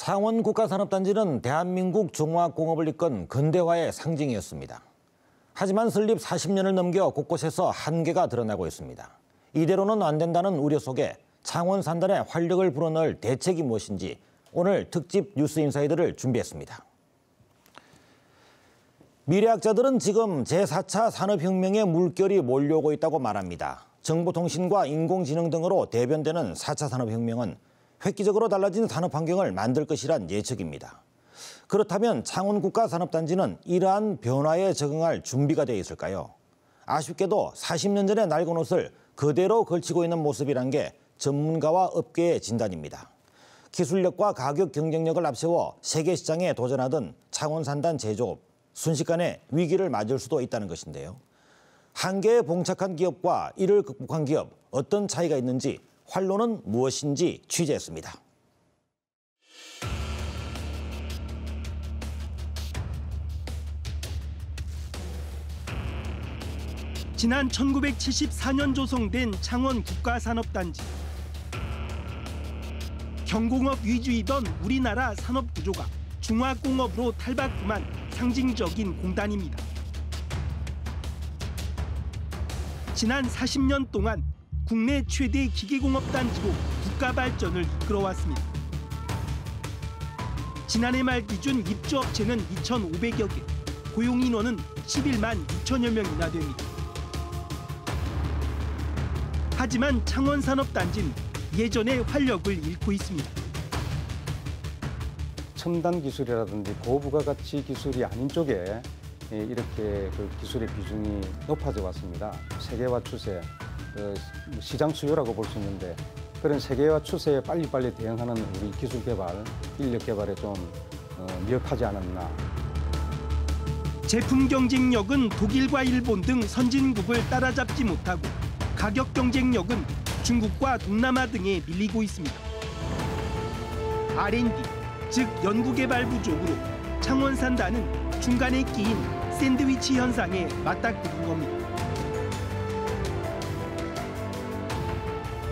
창원 국가산업단지는 대한민국 종합공업을 이끈 근대화의 상징이었습니다. 하지만 설립 40년을 넘겨 곳곳에서 한계가 드러나고 있습니다. 이대로는 안 된다는 우려 속에 창원 산단의 활력을 불어넣을 대책이 무엇인지 오늘 특집 뉴스 인사이드를 준비했습니다. 미래학자들은 지금 제4차 산업혁명의 물결이 몰려오고 있다고 말합니다. 정보통신과 인공지능 등으로 대변되는 4차 산업혁명은 획기적으로 달라진 산업 환경을 만들 것이란 예측입니다. 그렇다면 창원국가산업단지는 이러한 변화에 적응할 준비가 되어 있을까요? 아쉽게도 40년 전의 낡은 옷을 그대로 걸치고 있는 모습이란 게 전문가와 업계의 진단입니다. 기술력과 가격 경쟁력을 앞세워 세계 시장에 도전하던 창원산단 제조업, 순식간에 위기를 맞을 수도 있다는 것인데요. 한계에 봉착한 기업과 이를 극복한 기업, 어떤 차이가 있는지, 활로는 무엇인지 취재했습니다. 지난 1974년 조성된 창원 국가산업단지. 경공업 위주이던 우리나라 산업 구조가 중화공업으로 탈바꿈한 상징적인 공단입니다. 지난 40년 동안 국내 최대 기계공업단지로 국가 발전을 이끌어왔습니다. 지난해 말 기준 입주업체는 2,500여 개, 고용 인원은 11만 6천여 명이나 됩니다. 하지만 창원산업단지는 예전의 활력을 잃고 있습니다. 첨단 기술이라든지 고부가가치 기술이 아닌 쪽에 이렇게 그 기술의 비중이 높아져 왔습니다. 세계화 추세, 시장 수요라고 볼 수 있는데 그런 세계화 추세에 빨리빨리 대응하는 우리 기술 개발, 인력 개발에 좀 미흡하지 않았나. 제품 경쟁력은 독일과 일본 등 선진국을 따라잡지 못하고 가격 경쟁력은 중국과 동남아 등에 밀리고 있습니다. R&D, 즉 연구개발 부족으로 창원산단은 중간에 끼인 샌드위치 현상에 맞닥뜨린 겁니다.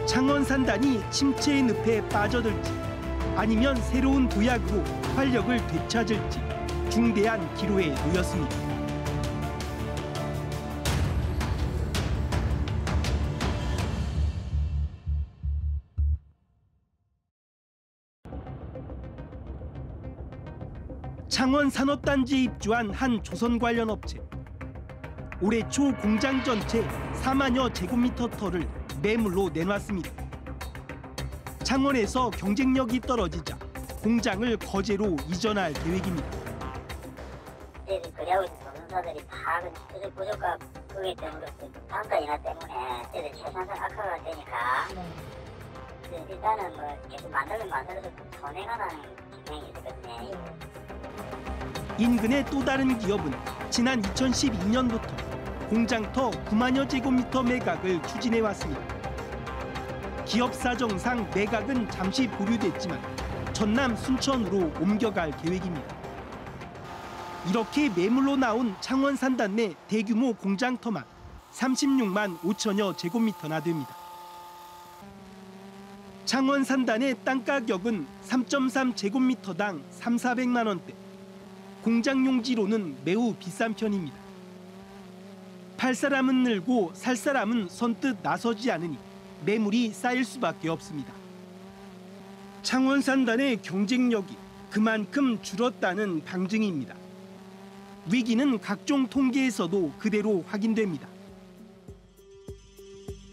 창원산단이 침체의 늪에 빠져들지 아니면 새로운 도약으로 활력을 되찾을지 중대한 기로에 놓였습니다. 창원산업단지에 입주한 한 조선 관련 업체. 올해 초 공장 전체 4만여 제곱미터터를 매물로 내놨습니다. 창원에서 경쟁력이 떨어지자 공장을 거제로 이전할 계획입니다. 거래하고 있는 노동사들이 다 부족과 그게 때문에 단가 인하 때문에 애들 최상상 악화가 되니까 일단은 뭐 계속 만들어서 손해가 나는 경향이 있거든요. 인근의 또 다른 기업은 지난 2012년부터 공장터 9만여 제곱미터 매각을 추진해왔습니다. 기업 사정상 매각은 잠시 보류됐지만 전남 순천으로 옮겨갈 계획입니다. 이렇게 매물로 나온 창원산단 내 대규모 공장터만 36만 5천여 제곱미터나 됩니다. 창원산단의 땅 가격은 3.3 제곱미터당 3,400만 원대. 공장 용지로는 매우 비싼 편입니다. 팔 사람은 늘고 살 사람은 선뜻 나서지 않으니 매물이 쌓일 수밖에 없습니다. 창원산단의 경쟁력이 그만큼 줄었다는 방증입니다. 위기는 각종 통계에서도 그대로 확인됩니다.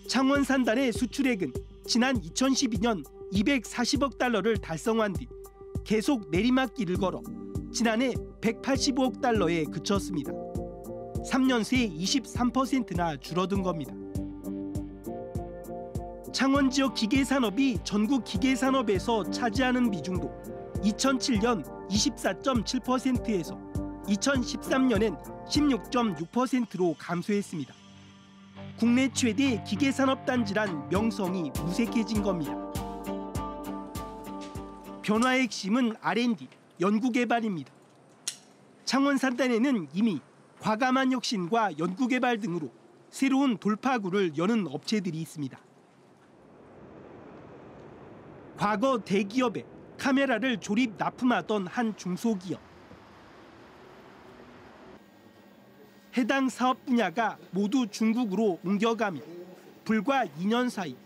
창원산단의 수출액은 지난 2012년 240억 달러를 달성한 뒤 계속 내리막길을 걸어 지난해 185억 달러에 그쳤습니다. 3년 새 23%나 줄어든 겁니다. 창원 지역 기계산업이 전국 기계산업에서 차지하는 비중도 2007년 24.7%에서 2013년엔 16.6%로 감소했습니다. 국내 최대 기계산업단지란 명성이 무색해진 겁니다. 변화의 핵심은 R&D, 연구개발입니다. 창원산단에는 이미 과감한 혁신과 연구개발 등으로 새로운 돌파구를 여는 업체들이 있습니다. 과거 대기업의 카메라를 조립 납품하던 한 중소기업. 해당 사업 분야가 모두 중국으로 옮겨가며 불과 2년 사이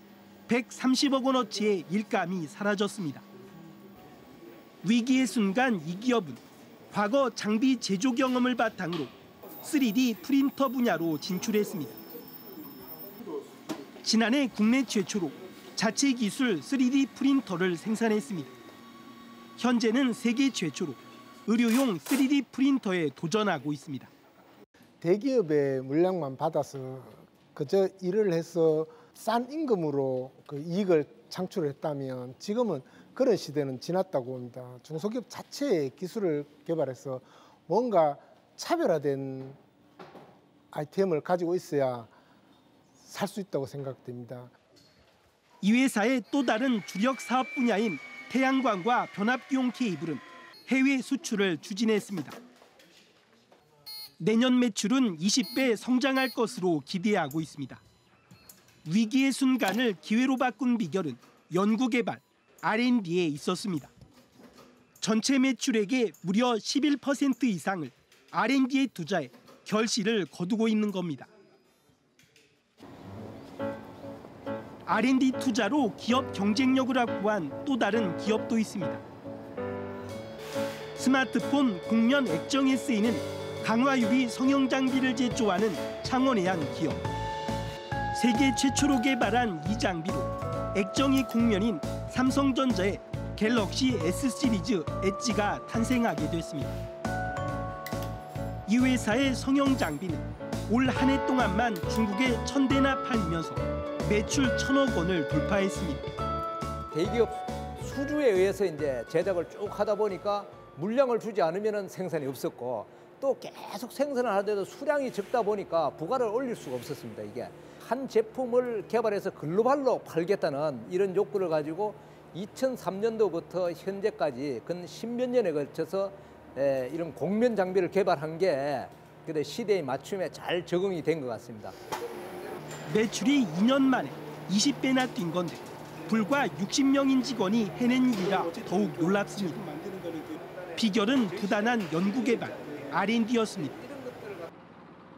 130억 원어치의 일감이 사라졌습니다. 위기의 순간 이 기업은 과거 장비 제조 경험을 바탕으로 3D 프린터 분야로 진출했습니다. 지난해 국내 최초로 자체 기술 3D 프린터를 생산했습니다. 현재는 세계 최초로 의료용 3D 프린터에 도전하고 있습니다. 대기업의 물량만 받아서 그저 일을 해서 싼 임금으로 그 이익을 창출했다면 지금은 그런 시대는 지났다고 봅니다. 중소기업 자체의 기술을 개발해서 뭔가 차별화된 아이템을 가지고 있어야 살 수 있다고 생각됩니다. 이 회사의 또 다른 주력 사업 분야인 태양광과 변압기용 케이블은 해외 수출을 추진했습니다. 내년 매출은 20배 성장할 것으로 기대하고 있습니다. 위기의 순간을 기회로 바꾼 비결은 연구개발, R&D에 있었습니다. 전체 매출액의 무려 11% 이상을 R&D에 투자해 결실을 거두고 있는 겁니다. R&D 투자로 기업 경쟁력을 확보한 또 다른 기업도 있습니다. 스마트폰 곡면 액정에 쓰이는 강화유리 성형 장비를 제조하는 창원의 한 기업. 세계 최초로 개발한 이 장비로 액정이 곡면인 삼성전자의 갤럭시 S 시리즈 엣지가 탄생하게 됐습니다. 이 회사의 성형 장비는 올 한 해 동안만 중국에 1000대나 팔리면서 매출 1000억 원을 돌파했습니다. 대기업 수주에 의해서 이제 제작을 쭉 하다 보니까 물량을 주지 않으면 생산이 없었고 또 계속 생산을 하더라도 수량이 적다 보니까 부가를 올릴 수가 없었습니다. 이게 한 제품을 개발해서 글로벌로 팔겠다는 이런 욕구를 가지고 2003년도부터 현재까지 근 10몇 년에 걸쳐서 이런 곡면 장비를 개발한 게 시대의 맞춤에 잘 적응이 된 것 같습니다. 매출이 2년 만에 20배나 뛴 건데 불과 60명인 직원이 해낸 일이라 더욱 놀랍습니다. 비결은 부단한 연구개발, R&D였습니다.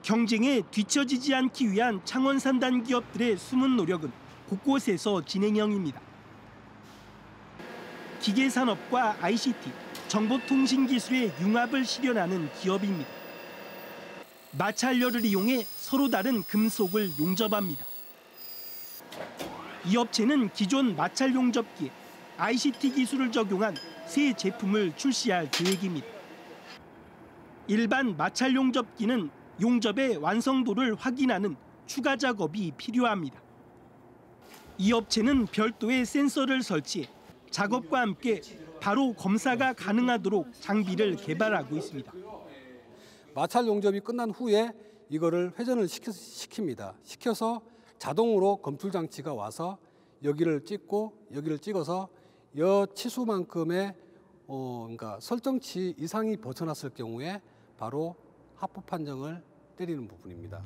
경쟁에 뒤처지지 않기 위한 창원 산단 기업들의 숨은 노력은 곳곳에서 진행형입니다. 기계산업과 ICT, 정보통신기술의 융합을 실현하는 기업입니다. 마찰열을 이용해 서로 다른 금속을 용접합니다. 이 업체는 기존 마찰 용접기에 ICT 기술을 적용한 새 제품을 출시할 계획입니다. 일반 마찰 용접기는 용접의 완성도를 확인하는 추가 작업이 필요합니다. 이 업체는 별도의 센서를 설치해 작업과 함께 바로 검사가 가능하도록 장비를 개발하고 있습니다. 마찰 용접이 끝난 후에 이거를 회전을 시킵니다. 시켜서 자동으로 검출 장치가 와서 여기를 찍고 여기를 찍어서 여 치수만큼의 그러니까 설정치 이상이 벗어났을 경우에 바로 합법 판정을 때리는 부분입니다.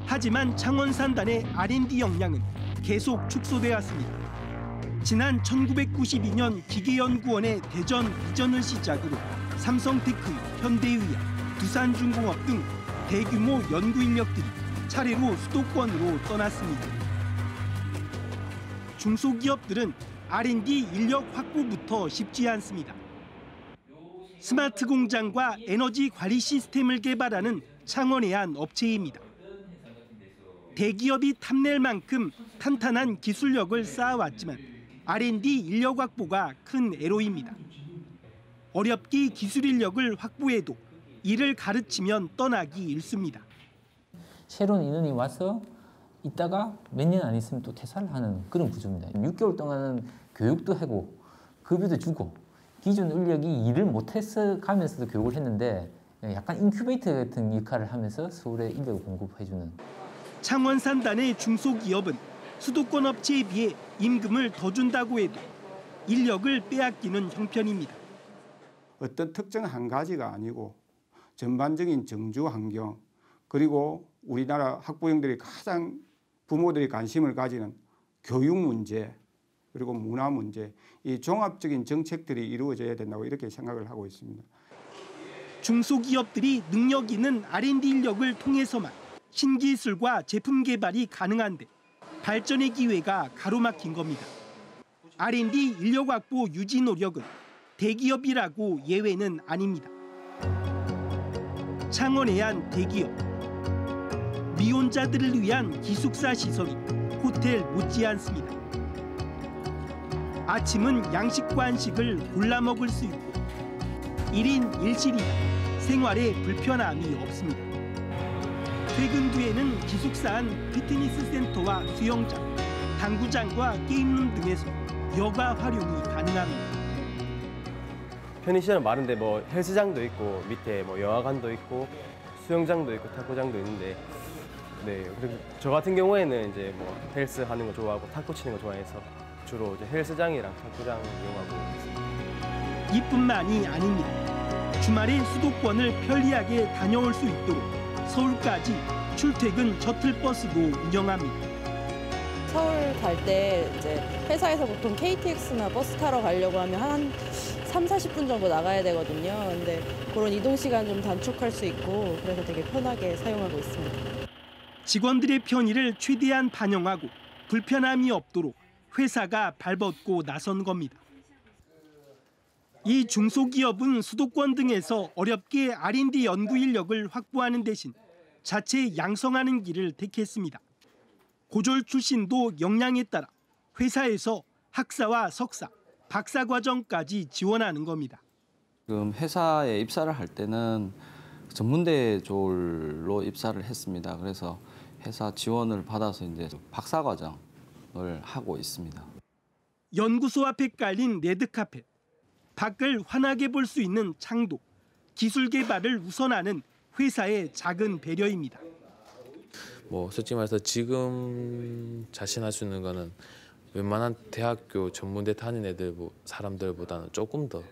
하지만 창원 산단의 R&D 역량은 계속 축소되어 왔습니다. 지난 1992년 기계연구원의 대전 이전을 시작으로 삼성테크, 현대의학, 두산중공업 등 대규모 연구 인력들이 차례로 수도권으로 떠났습니다. 중소기업들은 R&D 인력 확보부터 쉽지 않습니다. 스마트 공장과 에너지 관리 시스템을 개발하는 창원의 한 업체입니다. 대기업이 탐낼 만큼 탄탄한 기술력을 쌓아왔지만 R&D 인력 확보가 큰 애로입니다. 어렵게 기술 인력을 확보해도 이를 가르치면 떠나기 일쑤입니다. 새로운 인원이 와서 있다가 몇 년 안 있으면 또 퇴사를 하는 그런 구조입니다. 6개월 동안은 교육도 하고 급여도 주고 기존 인력이 일을 못해서 가면서도 교육을 했는데 약간 인큐베이터 같은 역할을 하면서 서울에 인력을 공급해주는. 창원 산단의 중소기업은 수도권 업체에 비해 임금을 더 준다고 해도 인력을 빼앗기는 형편입니다. 어떤 특정 한 가지가 아니고 전반적인 정주 환경 그리고 우리나라 학부형들이 가장 부모들이 관심을 가지는 교육 문제 그리고 문화 문제, 이 종합적인 정책들이 이루어져야 된다고 이렇게 생각을 하고 있습니다. 중소기업들이 능력 있는 R&D 인력을 통해서만 신기술과 제품 개발이 가능한데 발전의 기회가 가로막힌 겁니다. R&D 인력 확보 유지 노력은 대기업이라고 예외는 아닙니다. 창원의 한 대기업. 미혼자들을 위한 기숙사 시설이 호텔 못지않습니다. 아침은 양식과 한식을 골라 먹을 수 있고 1인 1실이라 생활에 불편함이 없습니다. 퇴근 뒤에는 기숙사 안 피트니스 센터와 수영장, 당구장과 게임룸 등에서 여가 활용이 가능합니다. 편의시설은 많은데 뭐 헬스장도 있고 밑에 뭐 영화관도 있고 수영장도 있고 탁구장도 있는데 네, 그리고 저 같은 경우에는 이제 뭐 헬스 하는 거 좋아하고 탁구 치는 거 좋아해서 주로 이제 헬스장이랑 탁구장 이용하고 있습니다. 이뿐만이 아닙니다. 주말에 수도권을 편리하게 다녀올 수 있도록 서울까지 출퇴근 셔틀버스도 운영합니다. 서울 갈 때 이제 회사에서 보통 KTX나 버스 타러 가려고 하면 한 30-40분 정도 나가야 되거든요. 근데 그런 이동 시간 좀 단축할 수 있고 그래서 되게 편하게 사용하고 있습니다. 직원들의 편의를 최대한 반영하고 불편함이 없도록 회사가 발벗고 나선 겁니다. 이 중소기업은 수도권 등에서 어렵게 R&D 연구 인력을 확보하는 대신 자체 양성하는 길을 택했습니다. 고졸 출신도 역량에 따라 회사에서 학사와 석사, 박사 과정까지 지원하는 겁니다. 지금 회사에 입사를 할 때는 전문대졸로 입사를 했습니다. 그래서 회사 지원을 받아서 이제 박사 과정을 하고 있습니다. 연구소 앞에 깔린 레드카펫, 밖을 환하게 볼 수 있는 창도, 기술 개발을 우선하는 회사의 작은 배려입니다. 뭐 솔직히 말해서 지금 자신할 수 있는 거는 웬만한 대학교 전문대 다닌 애들 사람들보다는 조금 더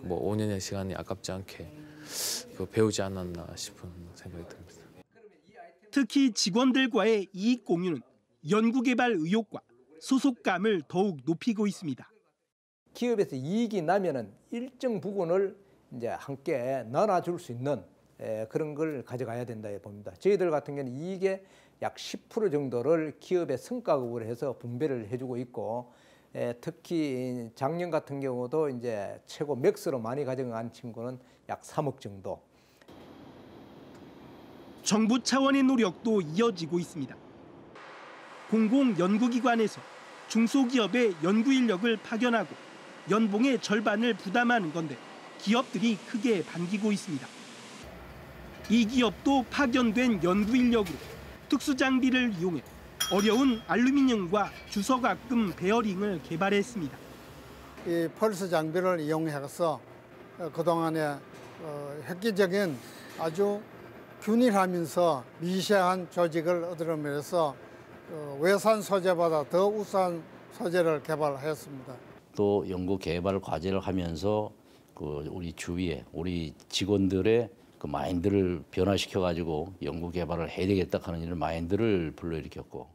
뭐 5년의 시간이 아깝지 않게 배우지 않았나 싶은 생각이 듭니다. 특히 직원들과의 이익 공유는 연구개발 의욕과 소속감을 더욱 높이고 있습니다. 기업에서 이익이 나면은 일정 부분을 이제 함께 나눠줄 수 있는 그런 걸 가져가야 된다 봅니다. 저희들 같은 경우는 이익의 약 10% 정도를 기업의 성과급으로 해서 분배를 해주고 있고, 특히 작년 같은 경우도 이제 최고 맥스로 많이 가져간 친구는 약 3억 정도. 정부 차원의 노력도 이어지고 있습니다. 공공연구기관에서 중소기업의 연구 인력을 파견하고 연봉의 절반을 부담하는 건데 기업들이 크게 반기고 있습니다. 이 기업도 파견된 연구 인력으로 특수장비를 이용해 어려운 알루미늄과 주석압금 베어링을 개발했습니다. 이 펄스 장비를 이용해서 그동안에 획기적인 아주 균일하면서 미세한 조직을 얻으면서 외산 소재보다 더 우수한 소재를 개발했습니다. 또 연구 개발 과제를 하면서 우리 주위에 우리 직원들의 그 마인드를 변화시켜 가지고 연구 개발을 해야 되겠다 하는 이런 마인드를 불러일으켰고.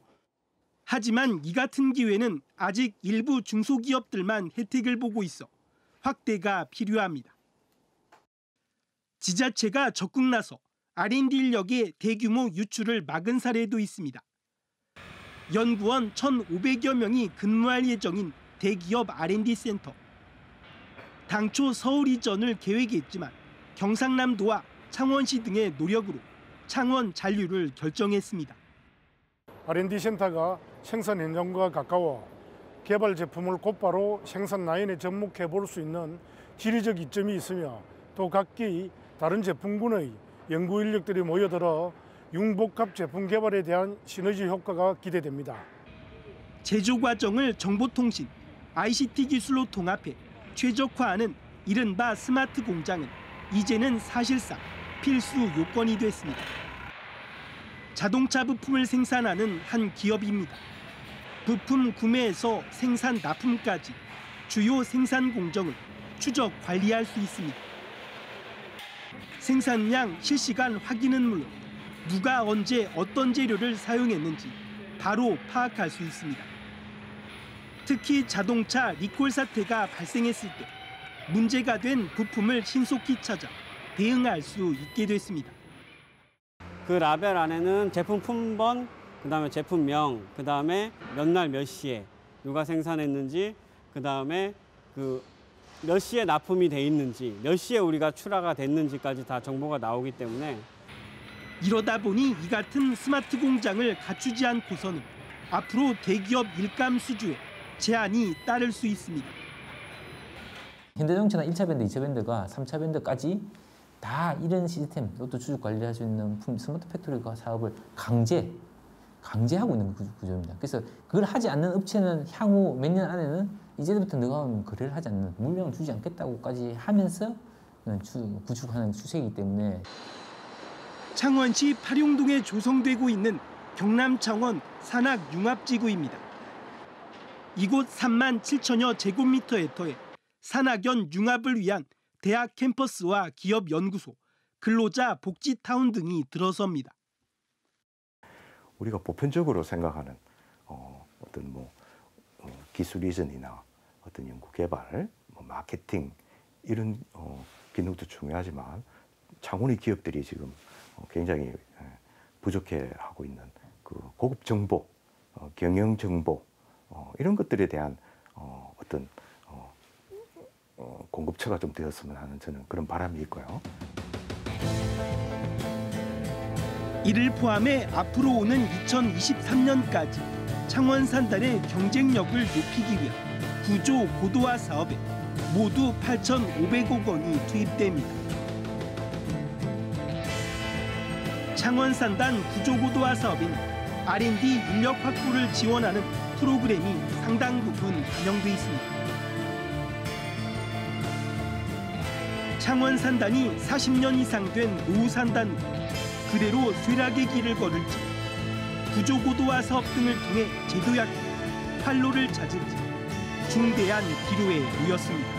하지만 이 같은 기회는 아직 일부 중소기업들만 혜택을 보고 있어 확대가 필요합니다. 지자체가 적극 나서 R&D 인력의 대규모 유출을 막은 사례도 있습니다. 연구원 1,500여 명이 근무할 예정인 대기업 R&D 센터. 당초 서울 이전을 계획했지만 경상남도와 창원시 등의 노력으로 창원 잔류를 결정했습니다. R&D 센터가 생산 현장과 가까워 개발 제품을 곧바로 생산 라인에 접목해 볼 수 있는 지리적 이점이 있으며 또 각기 다른 제품군의 연구 인력들이 모여들어 융복합 제품 개발에 대한 시너지 효과가 기대됩니다. 제조 과정을 정보통신, ICT 기술로 통합해 최적화하는 이른바 스마트 공장은 이제는 사실상 필수 요건이 됐습니다. 자동차 부품을 생산하는 한 기업입니다. 부품 구매에서 생산 납품까지 주요 생산 공정을 추적 관리할 수 있습니다. 생산량 실시간 확인은 물론 누가 언제 어떤 재료를 사용했는지 바로 파악할 수 있습니다. 특히 자동차 리콜 사태가 발생했을 때 문제가 된 부품을 신속히 찾아 대응할 수 있게 됐습니다. 그 라벨 안에는 제품 품번, 그다음에 제품명, 그다음에 몇 날 몇 시에 누가 생산했는지, 그다음에 그 몇 시에 납품이 돼 있는지, 몇 시에 우리가 출하가 됐는지까지 다 정보가 나오기 때문에 이러다 보니 이 같은 스마트 공장을 갖추지 않고서는 앞으로 대기업 일감 수주에 제한이 따를 수 있습니다. 현대자동차나 1차 밴드, 2차 밴드가 3차 밴드까지 다 이런 시스템, 로또 추적 관리할 수 있는 스마트 팩토리 사업을 강제하고 있는 구조입니다. 그래서 그걸 하지 않는 업체는 향후 몇 년 안에는 이제부터 너가 거래를 하지 않는, 물량을 주지 않겠다고까지 하면서 구축하는 추세이기 때문에. 창원시 파룡동에 조성되고 있는 경남 창원 산악융합지구입니다. 이곳 3만 7천여 제곱미터에 산학연 융합을 위한 대학 캠퍼스와 기업 연구소, 근로자 복지타운 등이 들어섭니다. 우리가 보편적으로 생각하는 어떤 기술 이전이나 어떤 연구 개발, 마케팅 이런 기능도 중요하지만 창원의 기업들이 지금 굉장히 부족해하고 있는 그 고급 정보, 경영 정보 이런 것들에 대한 어떤 공급처가 좀 되었으면 하는 저는 그런 바람이 있고요. 이를 포함해 앞으로 오는 2023년까지 창원 산단의 경쟁력을 높이기 위한 구조 고도화 사업에 모두 8,500억 원이 투입됩니다. 창원 산단 구조 고도화 사업에는 R&D 인력 확보를 지원하는 프로그램이 상당 부분 반영돼 있습니다. 창원 산단이 40년 이상 된 노후 산단으로 그대로 쇠락의 길을 걸을지, 구조 고도화 사업 등을 통해 재도약 활로를 찾을지 중대한 기로에 놓였습니다.